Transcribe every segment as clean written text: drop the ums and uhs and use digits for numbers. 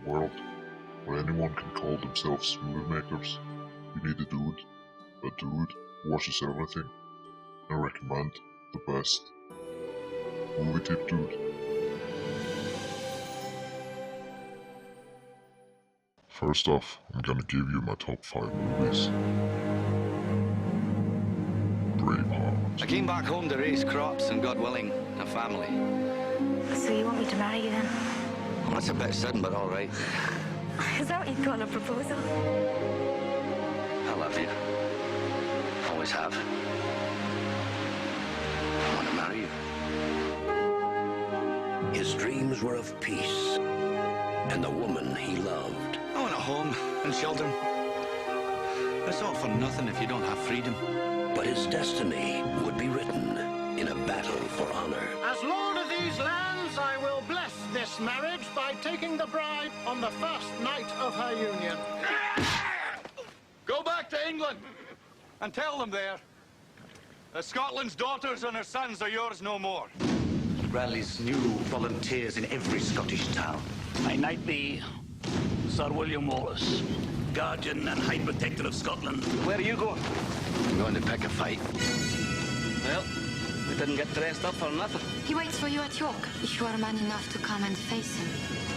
world where anyone can call themselves movie makers, you need a dude who watches everything, and recommend the best. Movietipdude. First off, I'm gonna give you my top 5 movies. Braveheart. I came back home to raise crops and, God willing, a family. So you want me to marry you then? Well, that's a bit sudden, but all right. Is that what you call a proposal? I love you. Always have. I want to marry you. His dreams were of peace and the woman he loved. I want a home and children. It's all for nothing if you don't have freedom. But his destiny would be written in a battle for honor. As lord of these lands, I will bless this marriage by taking the bride on the first night of her union. Go back to England and tell them there that Scotland's daughters and her sons are yours no more. Bradley's new volunteers in every Scottish town. I knight thee, Sir William Wallace, Guardian and High Protector of Scotland. Where are you going? I'm going to pick a fight. Well, we didn't get dressed up for nothing. He waits for you at York, if you are man enough to come and face him.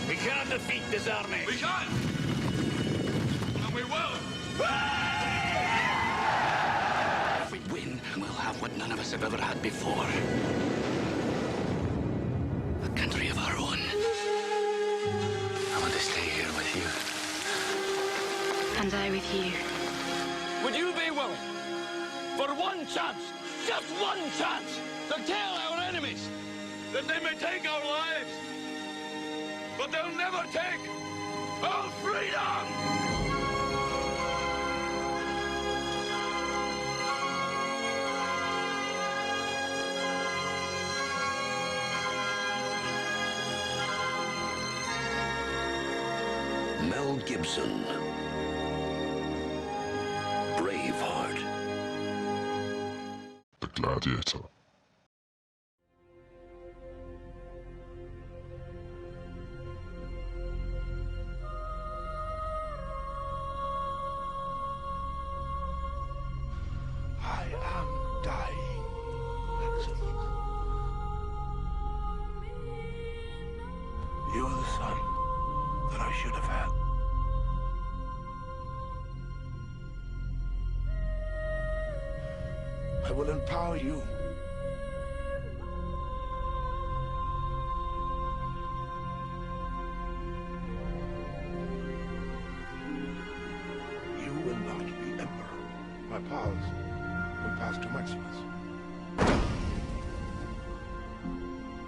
We can't defeat this army. We can! And we will! If we win, we'll have what none of us have ever had before. A country of our own. I want to stay here with you. And I with you. Would you be willing, for one chance, just one chance, to tell our enemies That they may take our lives, but they'll never take our freedom! Mel Gibson. Braveheart. The Gladiator. I am dying, Excellence. You are the son that I should have had. I will empower you. You will not be emperor. My powers will pass to Maximus.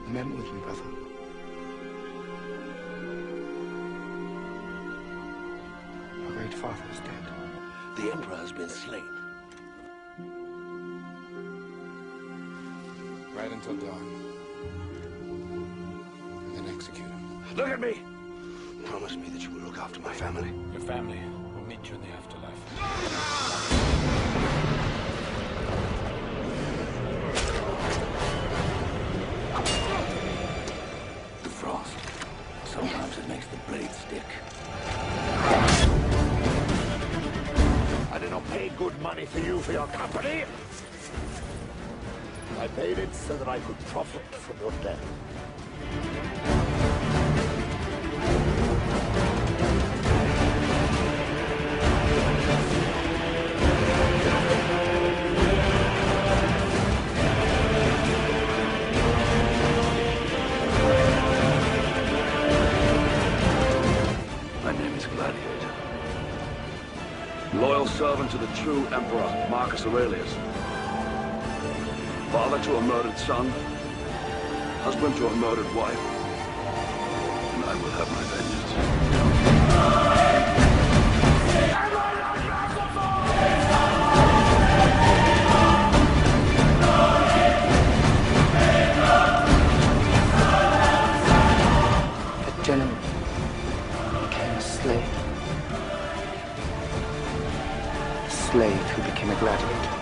The men with me, brother. Our great father is dead. The emperor has been slain. Right until dawn. And then execute him. Look at me! Promise me that you will look after my family. Your family will meet you in the afterlife. The frost. Sometimes it makes the blade stick. I did not pay good money for you for your company. I paid it so that I could profit from your death. My name is Gladiator. Loyal servant to the true Emperor, Marcus Aurelius. Father to a murdered son. Husband to a murdered wife. And I will have my vengeance. A gentleman became a slave. A slave who became a gladiator.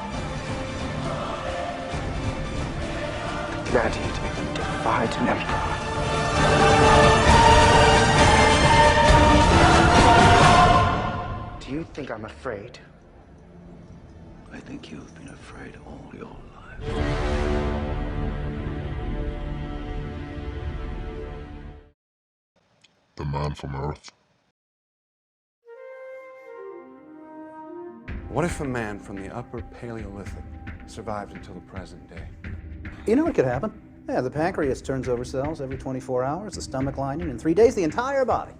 The gladiator who defied an emperor. think I'm afraid? I think you've been afraid all your life. The man from Earth. What if a man from the upper Paleolithic survived until the present day? You know what could happen? Yeah, the pancreas turns over cells every 24 hours, the stomach lining in 3 days, the entire body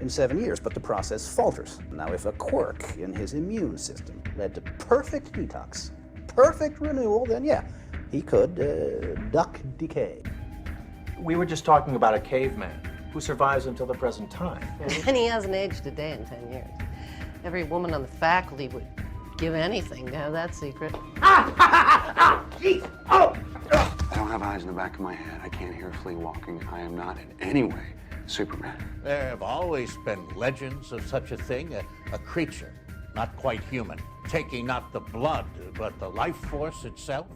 in 7 years, but the process falters. Now, if a quirk in his immune system led to perfect detox, perfect renewal, then yeah, he could duck decay. We were just talking about a caveman who survives until the present time. And he hasn't aged a day in 10 years. Every woman on the faculty would give anything to have that secret. I don't have eyes in the back of my head. I can't hear a flea walking. I am not in any way Superman. There have always been legends of such a thing, a creature, not quite human, taking not the blood, but the life force itself.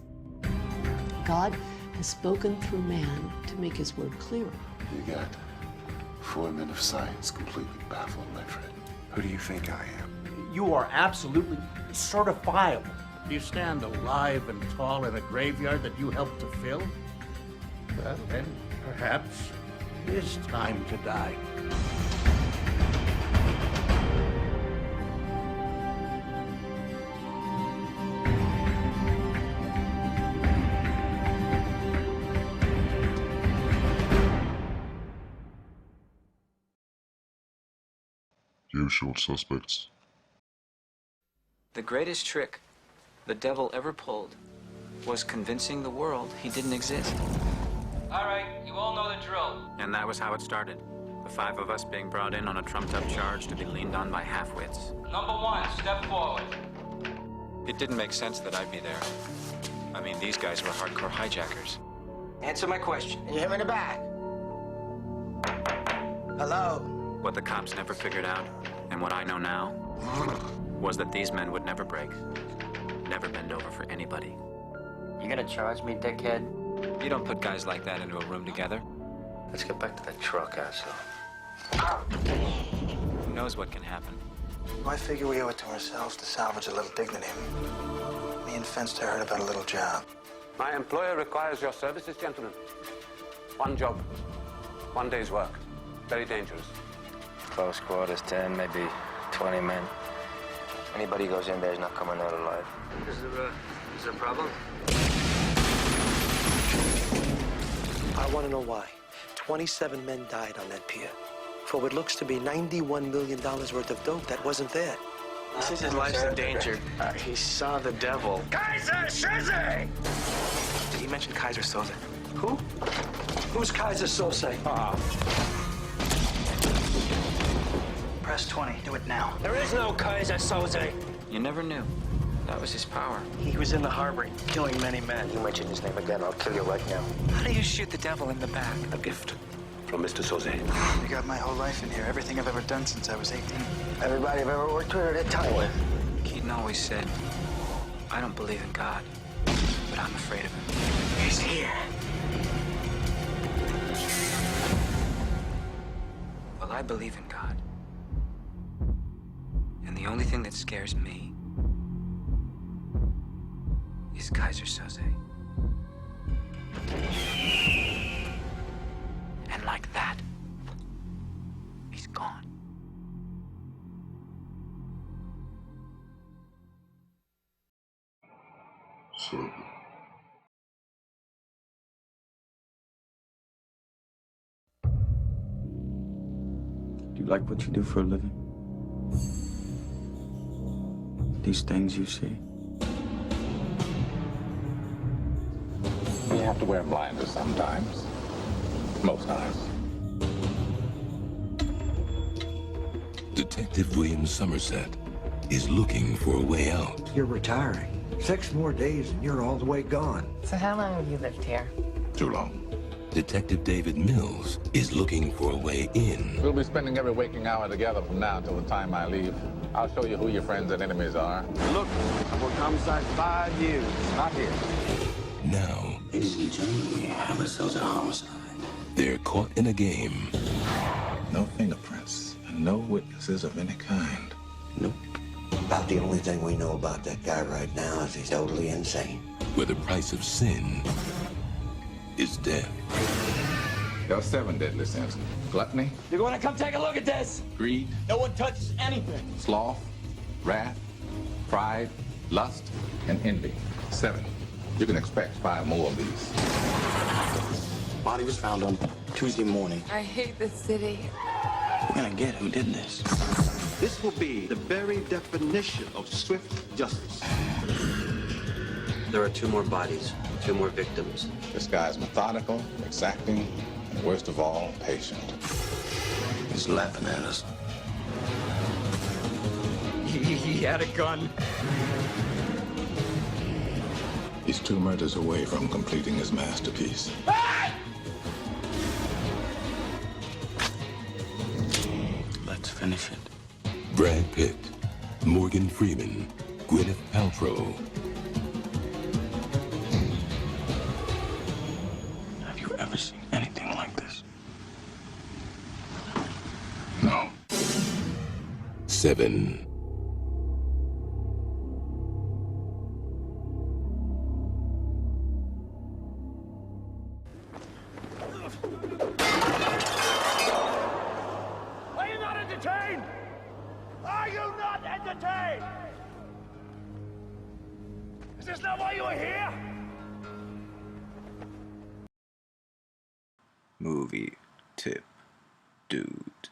God has spoken through man to make his word clearer. You got 4 men of science completely baffled, my friend. Who do you think I am? You are absolutely certifiable. You stand alive and tall in a graveyard that you helped to fill? Well, then, perhaps, it is time to die. Usual suspects. The greatest trick the devil ever pulled was convincing the world he didn't exist. All right, you all know the drill. And that was how it started. The 5 of us being brought in on a trumped-up charge to be leaned on by half-wits. Number 1, step forward. It didn't make sense that I'd be there. I mean, these guys were hardcore hijackers. Answer my question. And you hit me in the back. Hello? What the cops never figured out, and what I know now, was that these men would never break. Never bend over for anybody. You gonna charge me, dickhead? You don't put guys like that into a room together. Let's get back to that truck, asshole. Who knows what can happen? I figure we owe it to ourselves to salvage a little dignity. Me and Fenster heard about a little job. My employer requires your services, gentlemen. 1 job, 1 day's work. Very dangerous. Close quarters, 10, maybe 20 men. Anybody goes in there is not coming out alive. Is there a problem? I want to know why. 27 men died on that pier for what looks to be $91 million worth of dope that wasn't there. Since his life's in danger, he saw the devil. Kaiser Soze! Did he mention Kaiser Soze? Who? Who's Kaiser Soze? Press 20. Do it now. There is no Kaiser Soze. You never knew. That was his power. He was in the harbor, killing many men. You mention his name again, I'll kill you right now. How do you shoot the devil in the back? A gift from Mr. Soze. You got my whole life in here. Everything I've ever done since I was 18. Everybody I've ever worked with or had time with. Keaton always said, I don't believe in God, but I'm afraid of him. He's here. Well, I believe in God. And the only thing that scares me is Kaiser Soze. And like that, he's gone. So, do you like what you do for a living? These things you see? You have to wear blinders sometimes. Most times. Detective William Somerset is looking for a way out. You're retiring. 6 more days and you're all the way gone. So how long have you lived here? Too long. Detective David Mills is looking for a way in. We'll be spending every waking hour together from now until the time I leave. I'll show you who your friends and enemies are. Look, I've worked homicide 5 years. Not here. Now, Ladies and gentlemen, we have ourselves a homicide. they're caught in a game. No fingerprints and no witnesses of any kind. Nope. About the only thing we know about that guy right now is he's totally insane. Where the price of sin is death. There are 7 deadly sins. Gluttony, You're going to come take a look at this? greed, No one touches anything. sloth, wrath, pride, lust, and envy. 7. You can expect 5 more of these. Body was found on Tuesday morning. I hate this city. We're gonna get who did this. This will be the very definition of swift justice. There are 2 more bodies, 2 more victims. This guy's methodical, exacting, and worst of all, patient. He's laughing at us. He had a gun. He's 2 murders away from completing his masterpiece. Let's finish it. Brad Pitt, Morgan Freeman, Gwyneth Paltrow. Have you ever seen anything like this? No. 7. Are you not entertained? Are you not entertained? Is this not why you are here? Movie tip, dude.